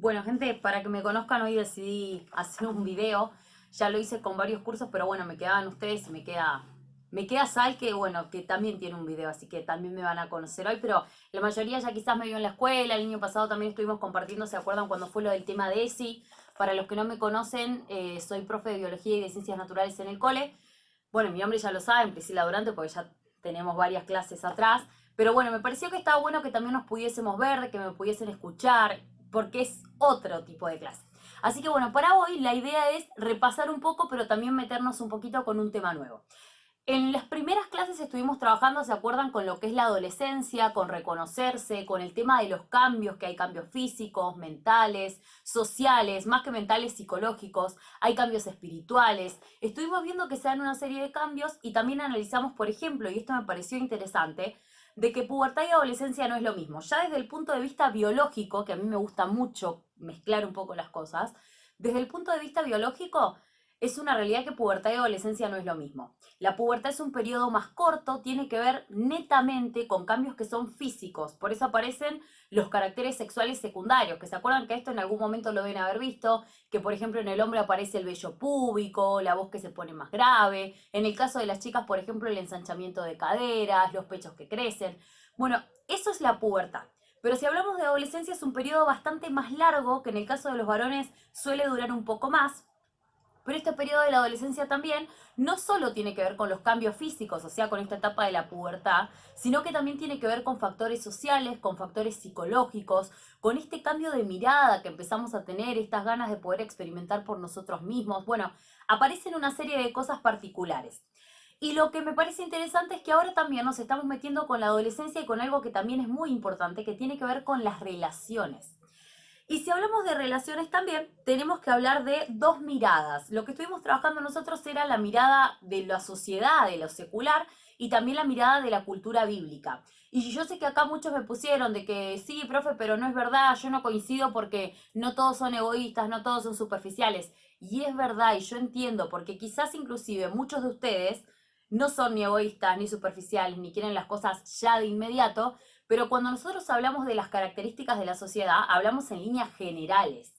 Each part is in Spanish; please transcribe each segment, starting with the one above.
Bueno, gente, para que me conozcan, hoy decidí hacer un video. Ya lo hice con varios cursos, pero bueno, me quedaban ustedes y me queda Sal, que bueno, que también tiene un video, así que también me van a conocer hoy, pero la mayoría ya quizás me vio en la escuela. El año pasado también estuvimos compartiendo, ¿se acuerdan cuando fue lo del tema de ESI? Para los que no me conocen, soy profe de biología y de ciencias naturales en el cole. Bueno, mi nombre ya lo saben, Priscila Durante, porque ya tenemos varias clases atrás. Pero bueno, me pareció que estaba bueno que también nos pudiésemos ver, que me pudiesen escuchar, porque es otro tipo de clase. Así que bueno, para hoy la idea es repasar un poco, pero también meternos un poquito con un tema nuevo. En las primeras clases estuvimos trabajando, ¿se acuerdan? Con lo que es la adolescencia, con reconocerse, con el tema de los cambios, que hay cambios físicos, mentales, sociales, más que mentales, psicológicos, hay cambios espirituales. Estuvimos viendo que se dan una serie de cambios y también analizamos, por ejemplo, y esto me pareció interesante, de que pubertad y adolescencia no es lo mismo. Ya desde el punto de vista biológico, que a mí me gusta mucho mezclar un poco las cosas, desde el punto de vista biológico, es una realidad que pubertad y adolescencia no es lo mismo. La pubertad es un periodo más corto, tiene que ver netamente con cambios que son físicos, por eso aparecen los caracteres sexuales secundarios, que se acuerdan que esto en algún momento lo deben haber visto, que por ejemplo en el hombre aparece el vello púbico, la voz que se pone más grave, en el caso de las chicas por ejemplo el ensanchamiento de caderas, los pechos que crecen. Bueno, eso es la pubertad. Pero si hablamos de adolescencia es un periodo bastante más largo, que en el caso de los varones suele durar un poco más. Pero este periodo de la adolescencia también no solo tiene que ver con los cambios físicos, o sea, con esta etapa de la pubertad, sino que también tiene que ver con factores sociales, con factores psicológicos, con este cambio de mirada que empezamos a tener, estas ganas de poder experimentar por nosotros mismos. Bueno, aparecen una serie de cosas particulares. Y lo que me parece interesante es que ahora también nos estamos metiendo con la adolescencia y con algo que también es muy importante, que tiene que ver con las relaciones. Y si hablamos de relaciones también, tenemos que hablar de dos miradas. Lo que estuvimos trabajando nosotros era la mirada de la sociedad, de lo secular, y también la mirada de la cultura bíblica. Y yo sé que acá muchos me pusieron de que sí, profe, pero no es verdad, yo no coincido porque no todos son egoístas, no todos son superficiales. Y es verdad, y yo entiendo, porque quizás inclusive muchos de ustedes no son ni egoístas, ni superficiales, ni quieren las cosas ya de inmediato, pero cuando nosotros hablamos de las características de la sociedad, hablamos en líneas generales.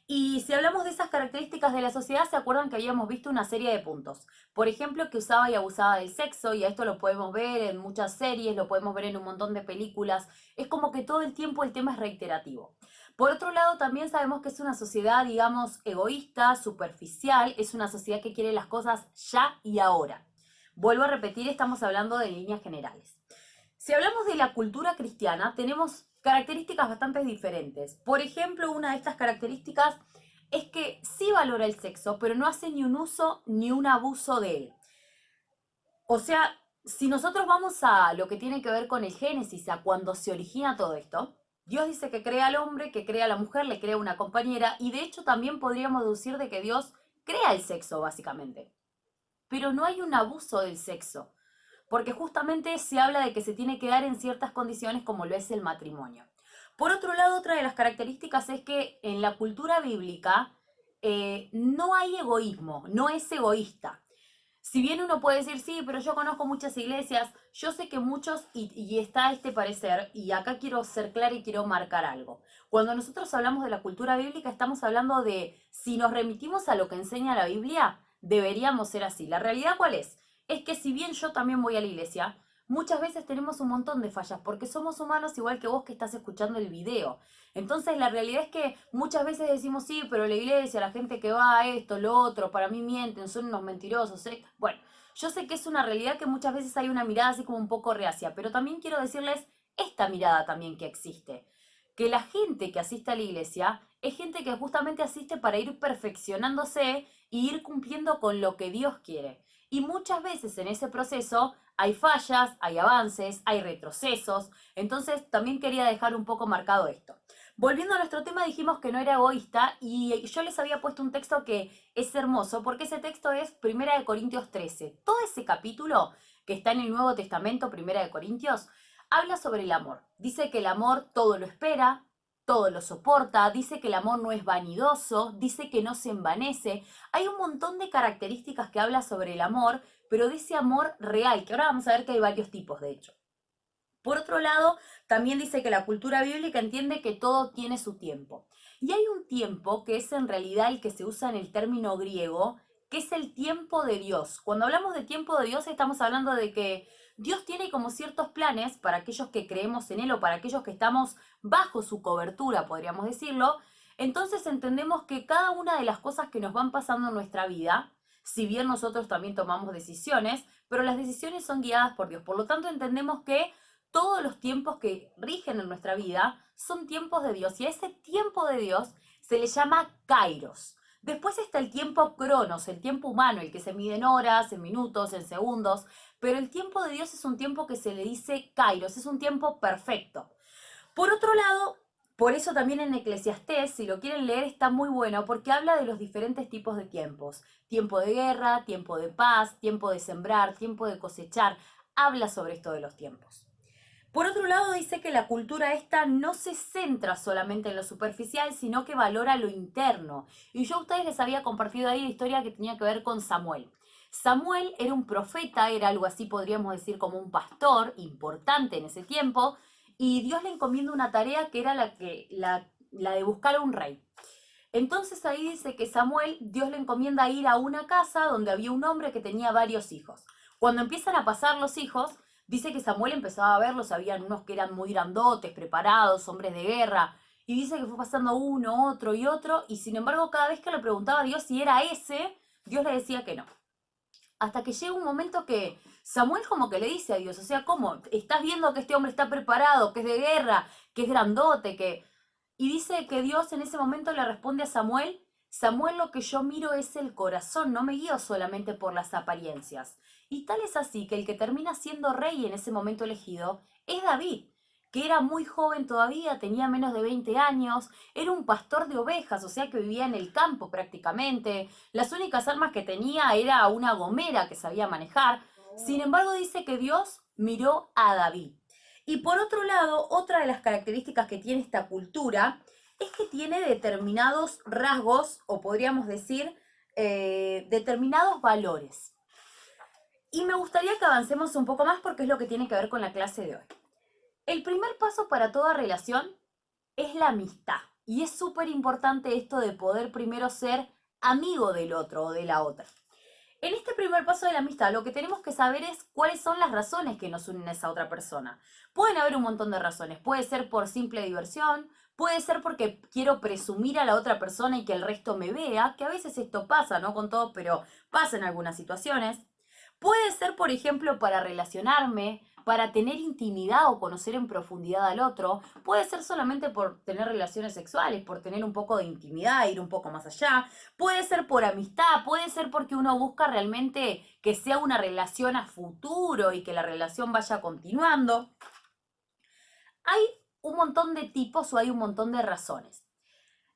Y si hablamos de esas características de la sociedad, se acuerdan que habíamos visto una serie de puntos. Por ejemplo, que usaba y abusaba del sexo, y a esto lo podemos ver en muchas series, lo podemos ver en un montón de películas. Es como que todo el tiempo el tema es reiterativo. Por otro lado, también sabemos que es una sociedad, digamos, egoísta, superficial, es una sociedad que quiere las cosas ya y ahora. Vuelvo a repetir, estamos hablando de líneas generales. Si hablamos de la cultura cristiana, tenemos características bastante diferentes. Por ejemplo, una de estas características es que sí valora el sexo, pero no hace ni un uso ni un abuso de él. O sea, si nosotros vamos a lo que tiene que ver con el Génesis, a cuando se origina todo esto, Dios dice que crea al hombre, que crea a la mujer, le crea una compañera, y de hecho también podríamos deducir de que Dios crea el sexo, básicamente. Pero no hay un abuso del sexo, porque justamente se habla de que se tiene que dar en ciertas condiciones como lo es el matrimonio. Por otro lado, otra de las características es que en la cultura bíblica no hay egoísmo, no es egoísta. Si bien uno puede decir, sí, pero yo conozco muchas iglesias, yo sé que muchos, y está este parecer, y acá quiero ser clara y quiero marcar algo. Cuando nosotros hablamos de la cultura bíblica, estamos hablando de, si nos remitimos a lo que enseña la Biblia, deberíamos ser así. ¿La realidad cuál es? Es que si bien yo también voy a la iglesia, muchas veces tenemos un montón de fallas, porque somos humanos igual que vos que estás escuchando el video. Entonces la realidad es que muchas veces decimos, sí, pero la iglesia, la gente que va a esto, lo otro, para mí mienten, son unos mentirosos. Bueno, yo sé que es una realidad que muchas veces hay una mirada así como un poco reacia, pero también quiero decirles esta mirada también que existe. Que la gente que asiste a la iglesia es gente que justamente asiste para ir perfeccionándose y ir cumpliendo con lo que Dios quiere. Y muchas veces en ese proceso hay fallas, hay avances, hay retrocesos. Entonces también quería dejar un poco marcado esto. Volviendo a nuestro tema, dijimos que no era egoísta y yo les había puesto un texto que es hermoso porque ese texto es Primera de Corintios 13. Todo ese capítulo que está en el Nuevo Testamento, Primera de Corintios, habla sobre el amor. Dice que el amor todo lo espera, todo lo soporta, dice que el amor no es vanidoso, dice que no se envanece. Hay un montón de características que habla sobre el amor, pero de ese amor real, que ahora vamos a ver que hay varios tipos de hecho. Por otro lado, también dice que la cultura bíblica entiende que todo tiene su tiempo. Y hay un tiempo que es en realidad el que se usa en el término griego, que es el tiempo de Dios. Cuando hablamos de tiempo de Dios estamos hablando de que Dios tiene como ciertos planes para aquellos que creemos en Él o para aquellos que estamos bajo su cobertura, podríamos decirlo. Entonces entendemos que cada una de las cosas que nos van pasando en nuestra vida, si bien nosotros también tomamos decisiones, pero las decisiones son guiadas por Dios. Por lo tanto entendemos que todos los tiempos que rigen en nuestra vida son tiempos de Dios y a ese tiempo de Dios se le llama kairos. Después está el tiempo cronos, el tiempo humano, el que se mide en horas, en minutos, en segundos, pero el tiempo de Dios es un tiempo que se le dice kairos, es un tiempo perfecto. Por otro lado, por eso también en Eclesiastés, si lo quieren leer, está muy bueno porque habla de los diferentes tipos de tiempos. Tiempo de guerra, tiempo de paz, tiempo de sembrar, tiempo de cosechar. Habla sobre esto de los tiempos. Por otro lado, dice que la cultura esta no se centra solamente en lo superficial, sino que valora lo interno. Y yo a ustedes les había compartido ahí la historia que tenía que ver con Samuel. Samuel era un profeta, era algo así, podríamos decir, como un pastor importante en ese tiempo, y Dios le encomienda una tarea que era la de buscar a un rey. Entonces ahí dice que Samuel, Dios le encomienda ir a una casa donde había un hombre que tenía varios hijos. Cuando empiezan a pasar los hijos, dice que Samuel empezaba a verlos, habían unos que eran muy grandotes, preparados, hombres de guerra, y dice que fue pasando uno, otro y otro, y sin embargo cada vez que le preguntaba a Dios si era ese, Dios le decía que no. Hasta que llega un momento que Samuel como que le dice a Dios, o sea, ¿cómo? Estás viendo que este hombre está preparado, que es de guerra, que es grandote, que... Y dice que Dios en ese momento le responde a Samuel, Samuel, lo que yo miro es el corazón, no me guío solamente por las apariencias. Y tal es así que el que termina siendo rey en ese momento elegido es David, que era muy joven todavía, tenía menos de 20 años, era un pastor de ovejas, o sea que vivía en el campo prácticamente. Las únicas armas que tenía era una gomera que sabía manejar. Sin embargo, dice que Dios miró a David. Y por otro lado, otra de las características que tiene esta cultura es que tiene determinados rasgos, o podríamos decir, determinados valores. Y me gustaría que avancemos un poco más porque es lo que tiene que ver con la clase de hoy. El primer paso para toda relación es la amistad. Y es súper importante esto de poder primero ser amigo del otro o de la otra. En este primer paso de la amistad, lo que tenemos que saber es cuáles son las razones que nos unen a esa otra persona. Pueden haber un montón de razones. Puede ser por simple diversión, puede ser porque quiero presumir a la otra persona y que el resto me vea, que a veces esto pasa, no con todos, pero pasa en algunas situaciones. Puede ser, por ejemplo, para relacionarme, para tener intimidad o conocer en profundidad al otro. Puede ser solamente por tener relaciones sexuales, por tener un poco de intimidad, ir un poco más allá. Puede ser por amistad, puede ser porque uno busca realmente que sea una relación a futuro y que la relación vaya continuando. Hay un montón de tipos o hay un montón de razones.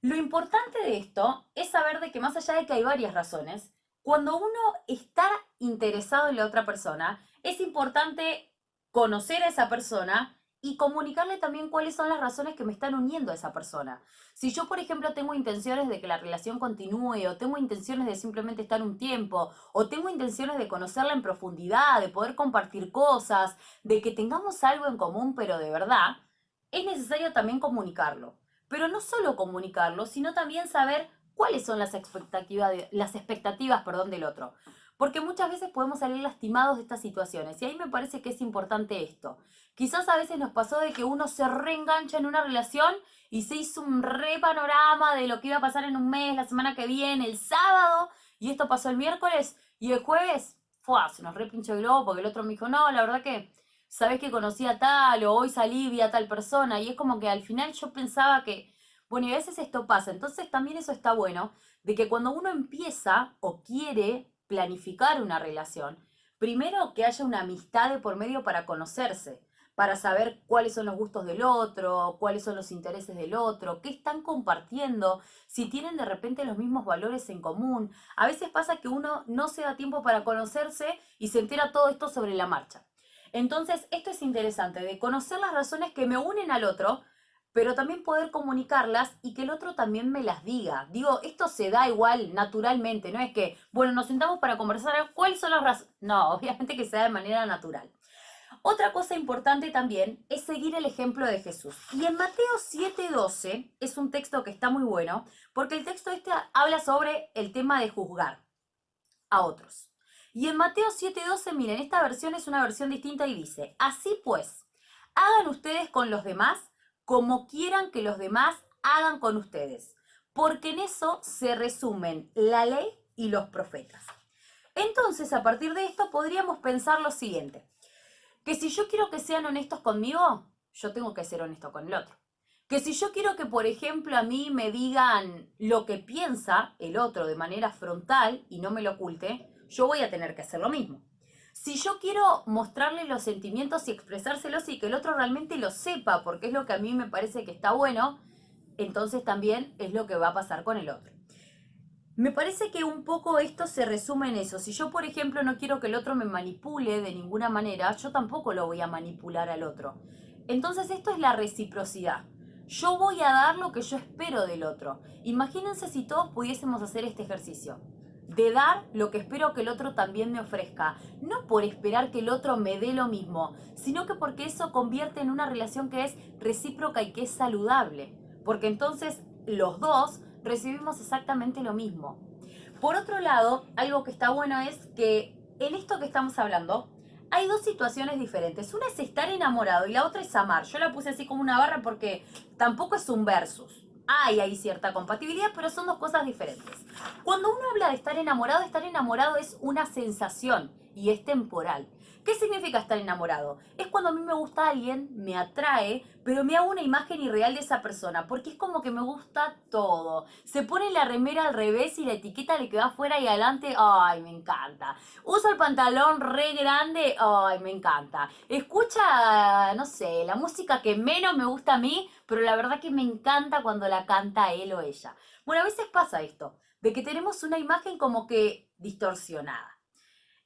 Lo importante de esto es saber de que más allá de que hay varias razones, cuando uno está interesado en la otra persona, es importante conocer a esa persona y comunicarle también cuáles son las razones que me están uniendo a esa persona. Si yo, por ejemplo, tengo intenciones de que la relación continúe, o tengo intenciones de simplemente estar un tiempo, o tengo intenciones de conocerla en profundidad, de poder compartir cosas, de que tengamos algo en común, pero de verdad, es necesario también comunicarlo. Pero no solo comunicarlo, sino también saber cuáles son las expectativas, del otro. Porque muchas veces podemos salir lastimados de estas situaciones. Y ahí me parece que es importante esto. Quizás a veces nos pasó de que uno se reengancha en una relación y se hizo un re panorama de lo que iba a pasar en un mes, la semana que viene, el sábado, y esto pasó el miércoles, y el jueves, se nos repinchó el globo porque el otro me dijo, no, la verdad que sabés que conocí a tal, o hoy salí, vi a tal persona, y es como que al final yo pensaba que, bueno, y a veces esto pasa, entonces también eso está bueno, de que cuando uno empieza o quiere planificar una relación, primero que haya una amistad de por medio para conocerse, para saber cuáles son los gustos del otro, cuáles son los intereses del otro, qué están compartiendo, si tienen de repente los mismos valores en común. A veces pasa que uno no se da tiempo para conocerse y se entera todo esto sobre la marcha. Entonces, esto es interesante, de conocer las razones que me unen al otro, pero también poder comunicarlas y que el otro también me las diga. Digo, esto se da igual naturalmente, no es que, bueno, nos sentamos para conversar, ¿cuáles son las razones? No, obviamente que se da de manera natural. Otra cosa importante también es seguir el ejemplo de Jesús. Y en Mateo 7:12 es un texto que está muy bueno, porque el texto este habla sobre el tema de juzgar a otros. Y en Mateo 7:12, miren, esta versión es una versión distinta y dice, así pues, hagan ustedes con los demás como quieran que los demás hagan con ustedes, porque en eso se resumen la ley y los profetas. Entonces, a partir de esto, podríamos pensar lo siguiente, que si yo quiero que sean honestos conmigo, yo tengo que ser honesto con el otro. Que si yo quiero que, por ejemplo, a mí me digan lo que piensa el otro de manera frontal y no me lo oculte, yo voy a tener que hacer lo mismo. Si yo quiero mostrarle los sentimientos y expresárselos y que el otro realmente lo sepa, porque es lo que a mí me parece que está bueno, entonces también es lo que va a pasar con el otro. Me parece que un poco esto se resume en eso. Si yo, por ejemplo, no quiero que el otro me manipule de ninguna manera, yo tampoco lo voy a manipular al otro. Entonces esto es la reciprocidad. Yo voy a dar lo que yo espero del otro. Imagínense si todos pudiésemos hacer este ejercicio. De dar lo que espero que el otro también me ofrezca. No por esperar que el otro me dé lo mismo, sino que porque eso convierte en una relación que es recíproca y que es saludable. Porque entonces los dos recibimos exactamente lo mismo. Por otro lado, algo que está bueno es que en esto que estamos hablando, hay dos situaciones diferentes. Una es estar enamorado y la otra es amar. Yo la puse así como una barra porque tampoco es un versus. Hay cierta compatibilidad, pero son dos cosas diferentes. Cuando uno habla de estar enamorado es una sensación y es temporal. ¿Qué significa estar enamorado? Es cuando a mí me gusta alguien, me atrae, pero me hago una imagen irreal de esa persona, porque es como que me gusta todo. Se pone la remera al revés y la etiqueta le queda afuera y adelante, ¡ay, me encanta! Usa el pantalón re grande, ¡ay, me encanta! Escucha, no sé, la música que menos me gusta a mí, pero la verdad que me encanta cuando la canta él o ella. Bueno, a veces pasa esto, de que tenemos una imagen como que distorsionada.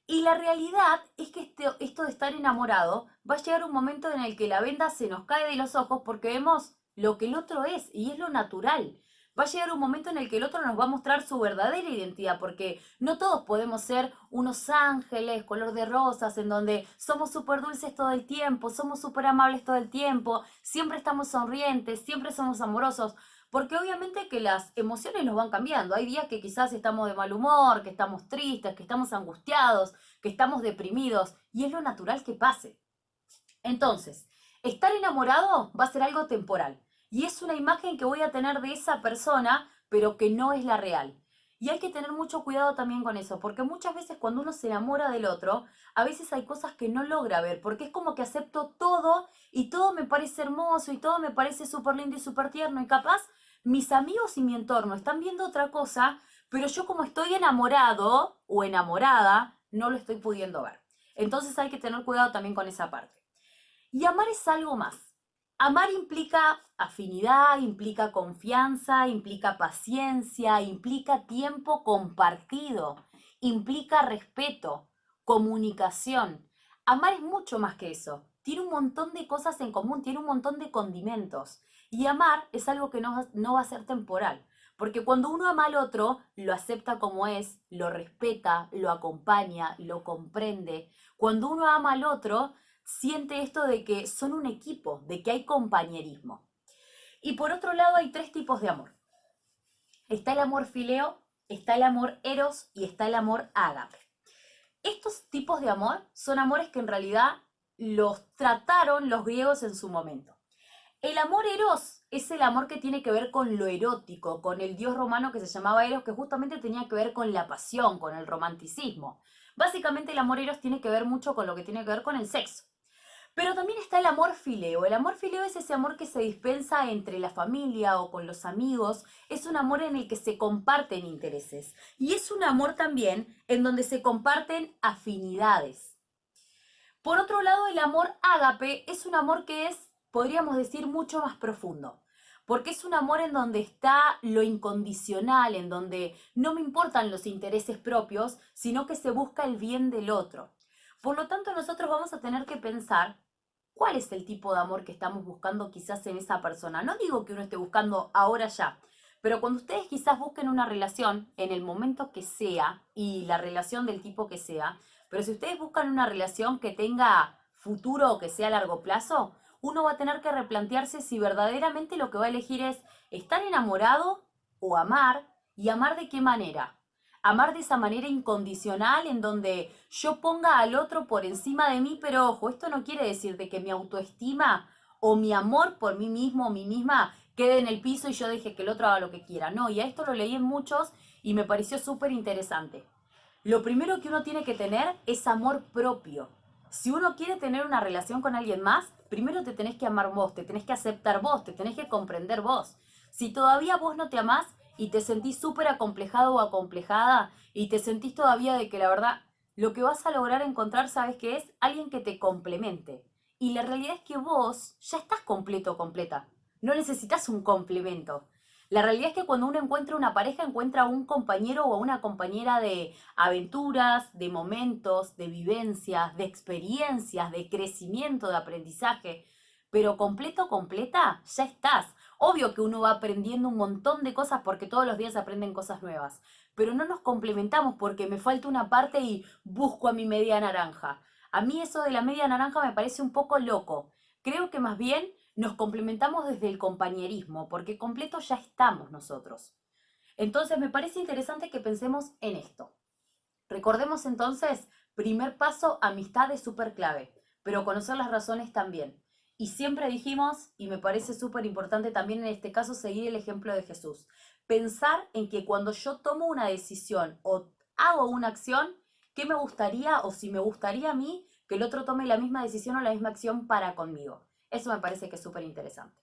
Y la realidad es que esto de estar enamorado va a llegar un momento en el que la venda se nos cae de los ojos porque vemos lo que el otro es y es lo natural. Va a llegar un momento en el que el otro nos va a mostrar su verdadera identidad, porque no todos podemos ser unos ángeles color de rosas en donde somos súper dulces todo el tiempo, somos súper amables todo el tiempo, siempre estamos sonrientes, siempre somos amorosos. Porque obviamente que las emociones nos van cambiando. Hay días que quizás estamos de mal humor, que estamos tristes, que estamos angustiados, que estamos deprimidos. Y es lo natural que pase. Entonces, estar enamorado va a ser algo temporal. Y es una imagen que voy a tener de esa persona, pero que no es la real. Y hay que tener mucho cuidado también con eso, porque muchas veces cuando uno se enamora del otro, a veces hay cosas que no logra ver, porque es como que acepto todo y todo me parece hermoso y todo me parece súper lindo y súper tierno y capaz mis amigos y mi entorno están viendo otra cosa, pero yo como estoy enamorado o enamorada, no lo estoy pudiendo ver. Entonces hay que tener cuidado también con esa parte. Y amar es algo más. Amar implica afinidad, implica confianza, implica paciencia, implica tiempo compartido, implica respeto, comunicación. Amar es mucho más que eso. Tiene un montón de cosas en común, tiene un montón de condimentos. Y amar es algo que no va a ser temporal. Porque cuando uno ama al otro, lo acepta como es, lo respeta, lo acompaña, lo comprende. Cuando uno ama al otro, siente esto de que son un equipo, de que hay compañerismo. Y por otro lado hay tres tipos de amor. Está el amor fileo, está el amor eros y está el amor ágape. Estos tipos de amor son amores que en realidad los trataron los griegos en su momento. El amor eros es el amor que tiene que ver con lo erótico, con el dios romano que se llamaba Eros, que justamente tenía que ver con la pasión, con el romanticismo. Básicamente el amor eros tiene que ver mucho con lo que tiene que ver con el sexo. Pero también está el amor fileo. El amor fileo es ese amor que se dispensa entre la familia o con los amigos. Es un amor en el que se comparten intereses. Y es un amor también en donde se comparten afinidades. Por otro lado, el amor ágape es un amor que es, podríamos decir, mucho más profundo. Porque es un amor en donde está lo incondicional, en donde no me importan los intereses propios, sino que se busca el bien del otro. Por lo tanto, nosotros vamos a tener que pensar cuál es el tipo de amor que estamos buscando quizás en esa persona. No digo que uno esté buscando ahora ya, pero cuando ustedes quizás busquen una relación en el momento que sea y la relación del tipo que sea, pero si ustedes buscan una relación que tenga futuro o que sea a largo plazo, uno va a tener que replantearse si verdaderamente lo que va a elegir es estar enamorado o amar, y amar de qué manera. Amar de esa manera incondicional en donde yo ponga al otro por encima de mí, pero ojo, esto no quiere decir de que mi autoestima o mi amor por mí mismo o mí misma quede en el piso y yo deje que el otro haga lo que quiera. No, y a esto lo leí en muchos y me pareció súper interesante. Lo primero que uno tiene que tener es amor propio. Si uno quiere tener una relación con alguien más, primero te tenés que amar vos, te tenés que aceptar vos, te tenés que comprender vos. Si todavía vos no te amás y te sentís súper acomplejado o acomplejada y te sentís todavía de que la verdad lo que vas a lograr encontrar, ¿sabes qué es? Alguien que te complemente. Y la realidad es que vos ya estás completo o completa. No necesitas un complemento. La realidad es que cuando uno encuentra una pareja, encuentra un compañero o una compañera de aventuras, de momentos, de vivencias, de experiencias, de crecimiento, de aprendizaje. Pero completo, completa, ya estás. Obvio que uno va aprendiendo un montón de cosas porque todos los días aprenden cosas nuevas. Pero no nos complementamos porque me falta una parte y busco a mi media naranja. A mí eso de la media naranja me parece un poco loco. Creo que más bien nos complementamos desde el compañerismo, porque completos ya estamos nosotros. Entonces me parece interesante que pensemos en esto. Recordemos entonces, primer paso, amistad es súper clave, pero conocer las razones también. Y siempre dijimos, y me parece súper importante también en este caso, seguir el ejemplo de Jesús. Pensar en que cuando yo tomo una decisión o hago una acción, ¿qué me gustaría o si me gustaría a mí que el otro tome la misma decisión o la misma acción para conmigo? Eso me parece que es súper interesante.